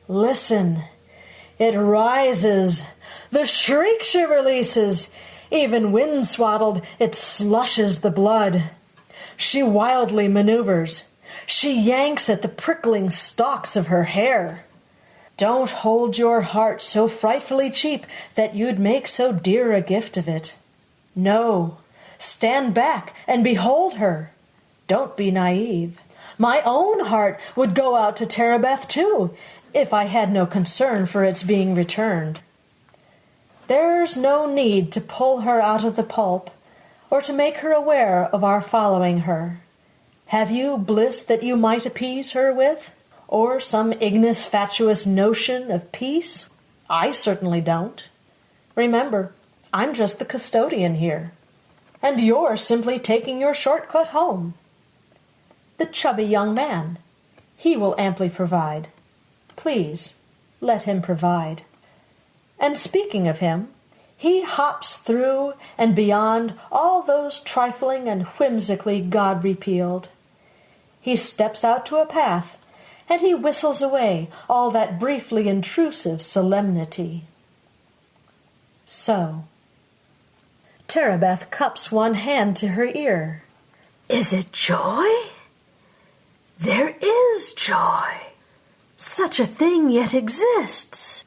Listen. It rises. The shriek she releases. Even wind-swaddled, it slushes the blood. She wildly maneuvers. She yanks at the prickling stalks of her hair. Don't hold your heart so frightfully cheap that you'd make so dear a gift of it. No. Stand back and behold her. Don't be naive. My own heart would go out to Tarabeth too, if I had no concern for its being returned. There's no need to pull her out of the pulp, or to make her aware of our following her. Have you bliss that you might appease her with? or some ignis fatuous notion of peace? I certainly don't. Remember, I'm just the custodian here, and you're simply taking your shortcut home. The chubby young man, he will amply provide. Please, let him provide. And speaking of him, he hops through and beyond all those trifling and whimsically God-repealed. He steps out to a path, and he whistles away all that briefly intrusive solemnity. So, Tarabeth cups one hand to her ear. Is it joy? There is joy. Such a thing yet exists.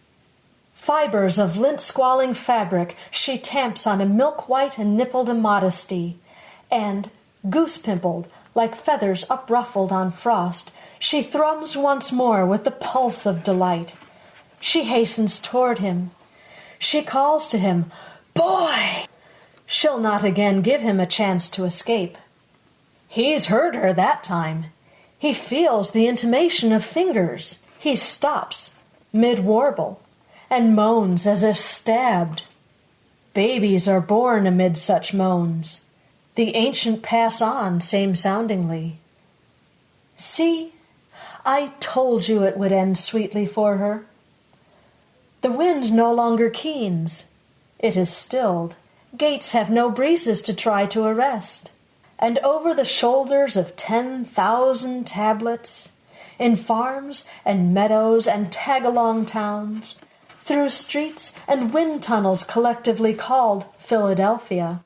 Fibers of lint-squalling fabric she tamps on a milk-white and nippled immodesty, and, goose-pimpled, like feathers upruffled on frost, she thrums once more with the pulse of delight. She hastens toward him. She calls to him, "Boy!" She'll not again give him a chance to escape. He's heard her that time. He feels the intimation of fingers. He stops, mid-warble, and moans as if stabbed. Babies are born amid such moans. The ancient pass on same-soundingly. See, I told you it would end sweetly for her. The wind no longer keens. It is stilled. Gates have no breezes to try to arrest. And over the shoulders of 10,000 tablets, in farms and meadows and tag-along towns, through streets and wind tunnels collectively called Philadelphia,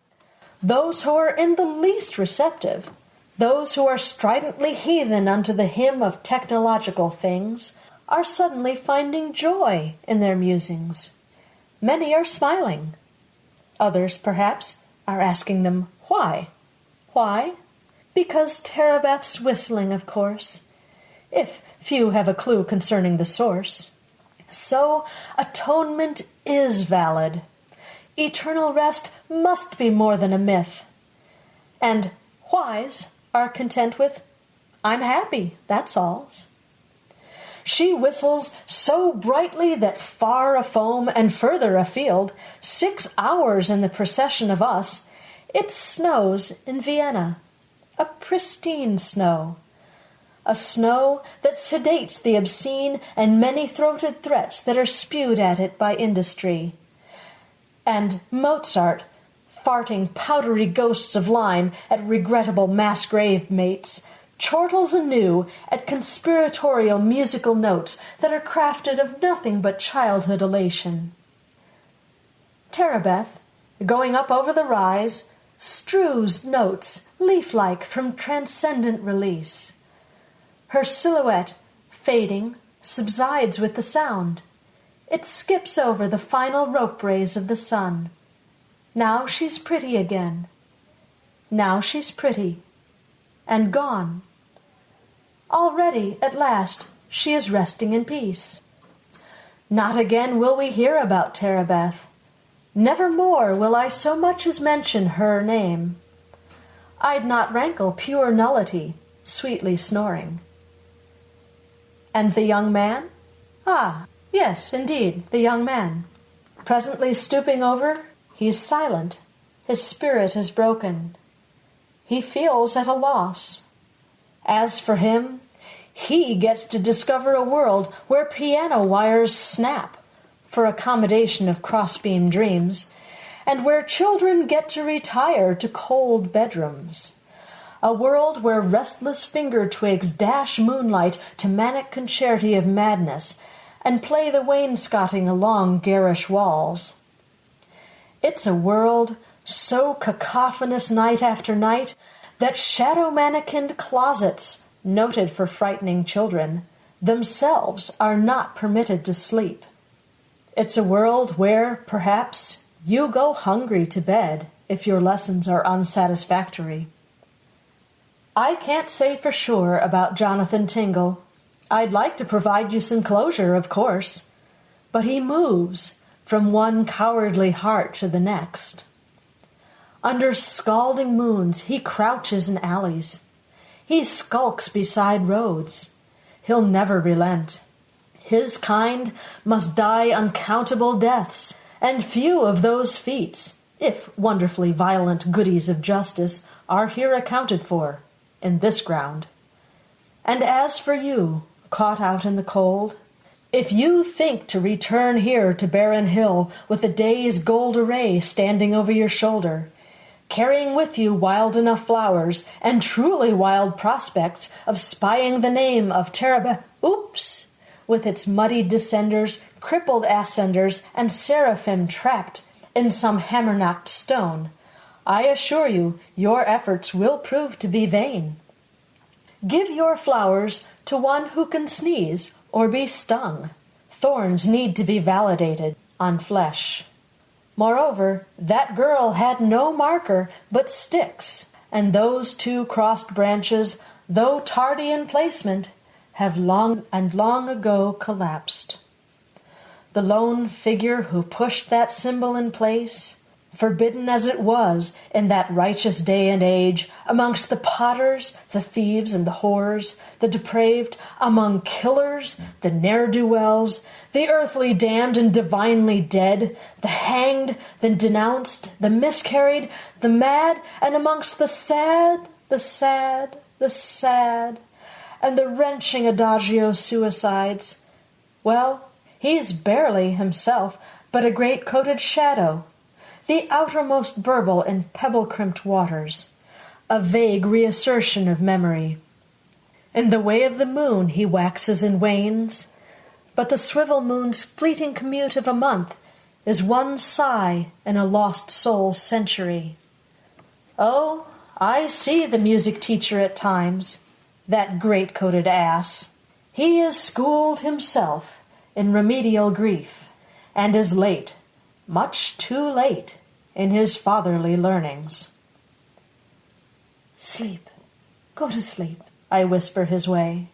those who are in the least receptive, those who are stridently heathen unto the hymn of technological things, are suddenly finding joy in their musings. Many are smiling. Others, perhaps, are asking them why. Why? Because Tarabeth's whistling, of course, if few have a clue concerning the source. So atonement is valid. Eternal rest must be more than a myth. And whys are content with, "I'm happy, that's all's." She whistles so brightly that far afoam and further afield, 6 hours in the procession of us, it snows in Vienna, a pristine snow, a snow that sedates the obscene and many-throated threats that are spewed at it by industry. And Mozart, farting powdery ghosts of lime at regrettable mass-grave mates, chortles anew at conspiratorial musical notes that are crafted of nothing but childhood elation. Tarabeth, going up over the rise, strews notes leaf-like from transcendent release. Her silhouette, fading, subsides with the sound. It skips over the final rope rays of the sun. Now she's pretty again. Now she's pretty. And gone. Already, at last, she is resting in peace. Not again will we hear about Tarabeth. Never more will I so much as mention her name. I'd not rankle pure nullity, sweetly snoring. And the young man? Ah, yes, indeed, the young man. Presently stooping over, he's silent. His spirit is broken. He feels at a loss. As for him, he gets to discover a world where piano wires snap for accommodation of crossbeam dreams, and where children get to retire to cold bedrooms. A world where restless finger twigs dash moonlight to manic concerti of madness and play the wainscoting along garish walls. It's a world so cacophonous night after night that shadow-mannequined closets, noted for frightening children, themselves are not permitted to sleep. It's a world where, perhaps, you go hungry to bed if your lessons are unsatisfactory. I can't say for sure about Jonathan Tingle. I'd like to provide you some closure, of course, but he moves from one cowardly heart to the next. Under scalding moons, he crouches in alleys. He skulks beside roads. he'll never relent. His kind must die uncountable deaths, and few of those feats, if wonderfully violent goodies of justice, are here accounted for, in this ground. And as for you, caught out in the cold, if you think to return here to Barren Hill with the day's gold array standing over your shoulder, carrying with you wild enough flowers and truly wild prospects of spying the name of Tarabeth, with its muddied descenders, crippled ascenders, and seraphim trapped in some hammer-knocked stone, I assure you your efforts will prove to be vain. Give your flowers to one who can sneeze or be stung. Thorns need to be validated on flesh. Moreover, that girl had no marker but sticks, and those two crossed branches, though tardy in placement, have long ago collapsed. The lone figure who pushed that symbol in place, forbidden as it was in that righteous day and age, amongst the potters, the thieves, and the whores, the depraved, among killers, the ne'er-do-wells, the earthly damned and divinely dead, the hanged, the denounced, the miscarried, the mad, and amongst the sad, and the wrenching adagio suicides, well, he's barely himself but a great-coated shadow, the outermost burble in pebble-crimped waters, a vague reassertion of memory. In the way of the moon he waxes and wanes, but the swivel moon's fleeting commute of a month is one sigh in a lost soul's century. Oh, I see the music teacher at times, that great-coated ass. He is schooled himself in remedial grief, and is late, much too late, in his fatherly learnings. Sleep, go to sleep, I whisper his way.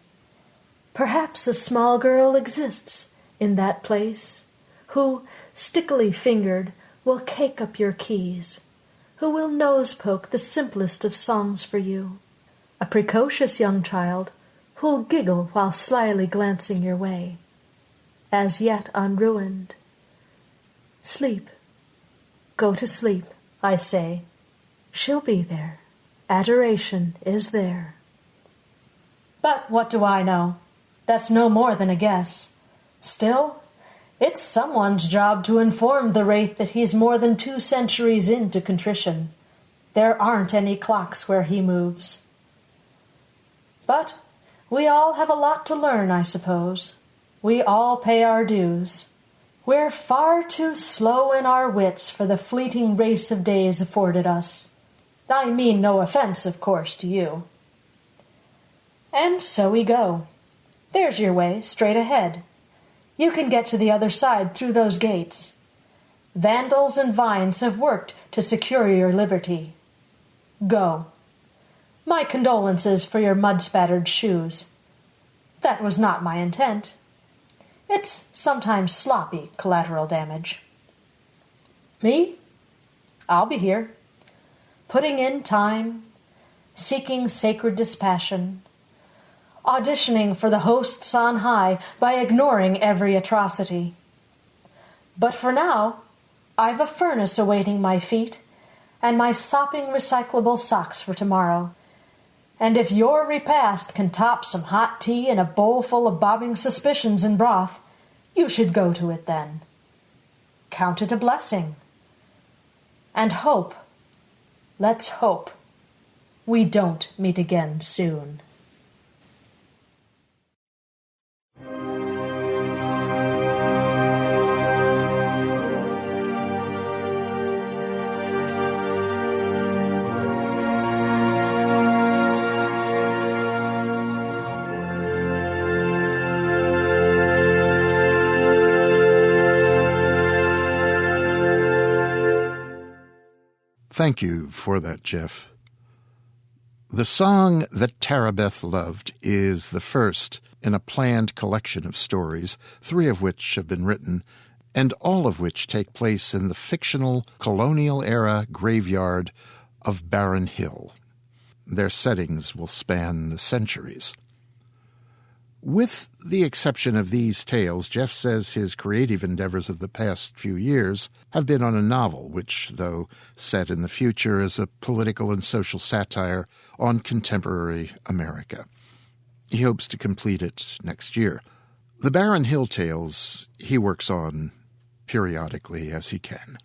Perhaps a small girl exists in that place, who, stickily-fingered, will cake up your keys, who will nose-poke the simplest of songs for you, a precocious young child who'll giggle while slyly glancing your way, as yet unruined. Sleep, go to sleep, I say. She'll be there. Adoration is there. But what do I know? That's no more than a guess. Still, it's someone's job to inform the wraith that he's more than 2 centuries into contrition. There aren't any clocks where he moves. But we all have a lot to learn, I suppose. We all pay our dues. We're far too slow in our wits for the fleeting race of days afforded us. I mean no offense, of course, to you. And so we go. There's your way, straight ahead. You can get to the other side through those gates. Vandals and vines have worked to secure your liberty. Go. My condolences for your mud-spattered shoes. That was not my intent. It's sometimes sloppy collateral damage. Me? I'll be here, putting in time, seeking sacred dispassion, auditioning for the hosts on high by ignoring every atrocity. But for now, I've a furnace awaiting my feet and my sopping recyclable socks for tomorrow. And if your repast can top some hot tea and a bowl full of bobbing suspicions and broth, you should go to it then. Count it a blessing. And hope, let's hope, we don't meet again soon. Thank you for that, Jeff. The song that Tarabeth loved is the first in a planned collection of stories, 3 of which have been written, and all of which take place in the fictional colonial-era graveyard of Barren Hill. Their settings will span the centuries. With the exception of these tales, Jeff says his creative endeavors of the past few years have been on a novel, which, though set in the future, is a political and social satire on contemporary America. He hopes to complete it next year. The Barren Hill tales he works on periodically as he can.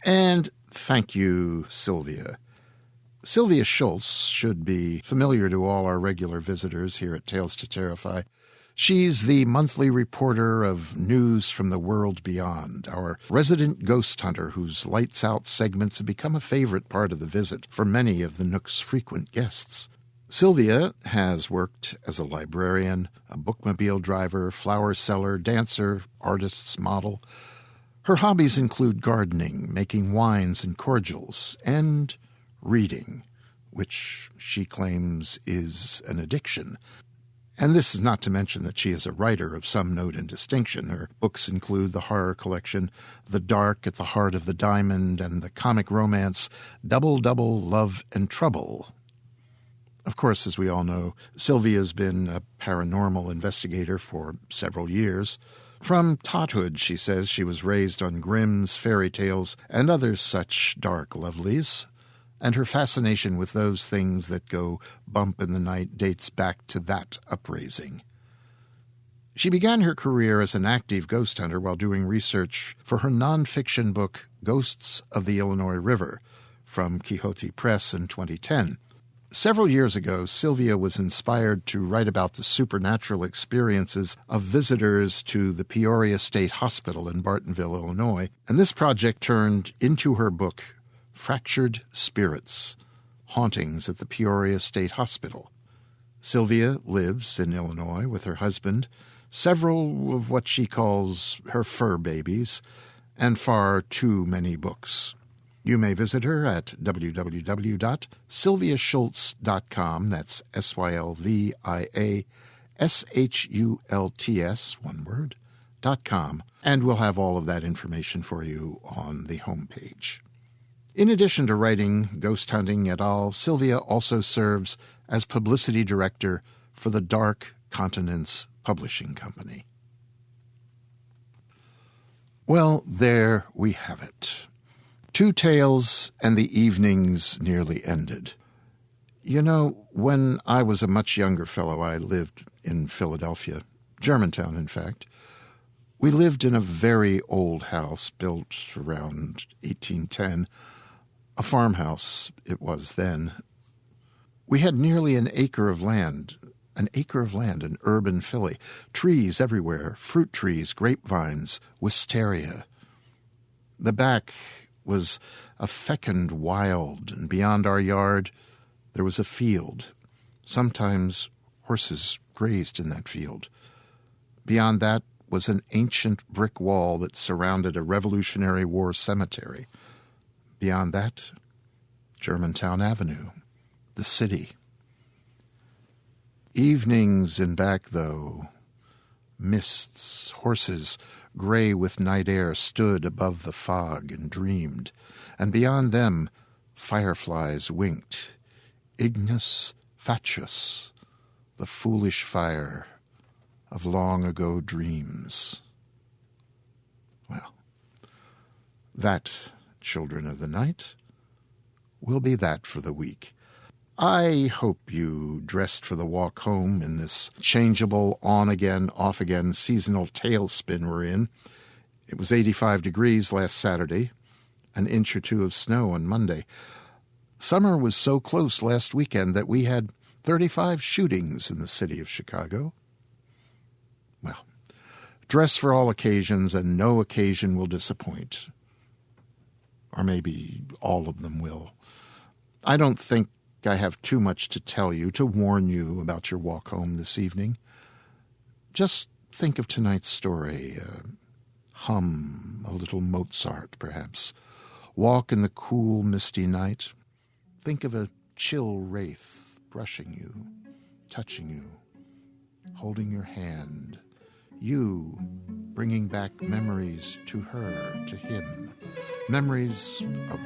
And thank you, Sylvia. Sylvia Shults should be familiar to all our regular visitors here at Tales to Terrify. She's the monthly reporter of news from the world beyond, our resident ghost hunter whose lights out segments have become a favorite part of the visit for many of the Nook's frequent guests. Sylvia has worked as a librarian, a bookmobile driver, flower seller, dancer, artist's model. Her hobbies include gardening, making wines and cordials, and reading, which she claims is an addiction. And this is not to mention that she is a writer of some note and distinction. Her books include the horror collection The Dark at the Heart of the Diamond and the comic romance Double Double Love and Trouble. Of course, as we all know, Sylvia's been a paranormal investigator for several years. From tothood, she says, she was raised on Grimm's fairy tales and other such dark lovelies, and her fascination with those things that go bump in the night dates back to that upraising. She began her career as an active ghost hunter while doing research for her nonfiction book Ghosts of the Illinois River from Quixote Press in 2010. Several years ago, Sylvia was inspired to write about the supernatural experiences of visitors to the Peoria State Hospital in Bartonville, Illinois, and this project turned into her book Fractured Spirits, Hauntings at the Peoria State Hospital. Sylvia lives in Illinois with her husband, several of what she calls her fur babies, and far too many books. You may visit her at www.sylviashults.com, that's SylviaShults, one word, .com, and we'll have all of that information for you on the homepage. In addition to writing, ghost hunting, et al., Sylvia also serves as publicity director for the Dark Continents Publishing Company. Well, there we have it. 2 tales, and the evening's nearly ended. You know, when I was a much younger fellow, I lived in Philadelphia, Germantown, in fact. We lived in a very old house built around 1810, a farmhouse it was then. We had nearly an acre of land in urban Philly, trees everywhere, fruit trees, grapevines, wisteria. The back was a fecund wild, and beyond our yard there was a field. Sometimes horses grazed in that field. Beyond that was an ancient brick wall that surrounded a Revolutionary War cemetery. Beyond that, Germantown Avenue, the city. Evenings in back, though, mists, horses, gray with night air, stood above the fog and dreamed, and beyond them fireflies winked. Ignis fatuus, the foolish fire of long-ago dreams. Well, that, children of the night, will be that for the week. I hope you dressed for the walk home in this changeable on-again, off-again seasonal tailspin we're in. It was 85 degrees last Saturday, an inch or two of snow on Monday. Summer was so close last weekend that we had 35 shootings in the city of Chicago. Well, dress for all occasions, and no occasion will disappoint. Or maybe all of them will. I don't think I have too much to tell you, to warn you about your walk home this evening. Just think of tonight's story. Hum a little Mozart, perhaps. Walk in the cool, misty night. Think of a chill wraith brushing you, touching you, holding your hand. You bringing back memories to her, to him. Memories of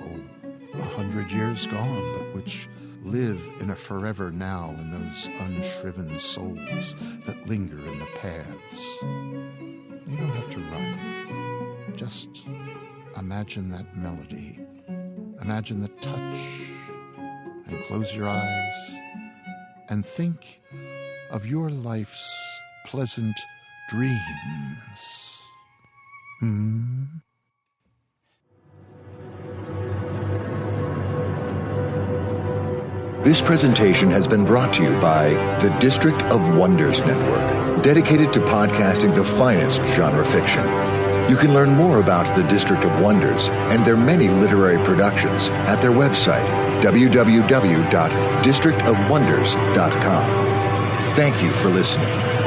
100 years gone, but which live in a forever now in those unshriven souls that linger in the paths. You don't have to run. Just imagine that melody. Imagine the touch. And close your eyes and think of your life's pleasant dreams. This presentation has been brought to you by the District of Wonders Network, dedicated to podcasting the finest genre fiction. You can learn more about the District of Wonders and their many literary productions at their website, www.districtofwonders.com. Thank you for listening.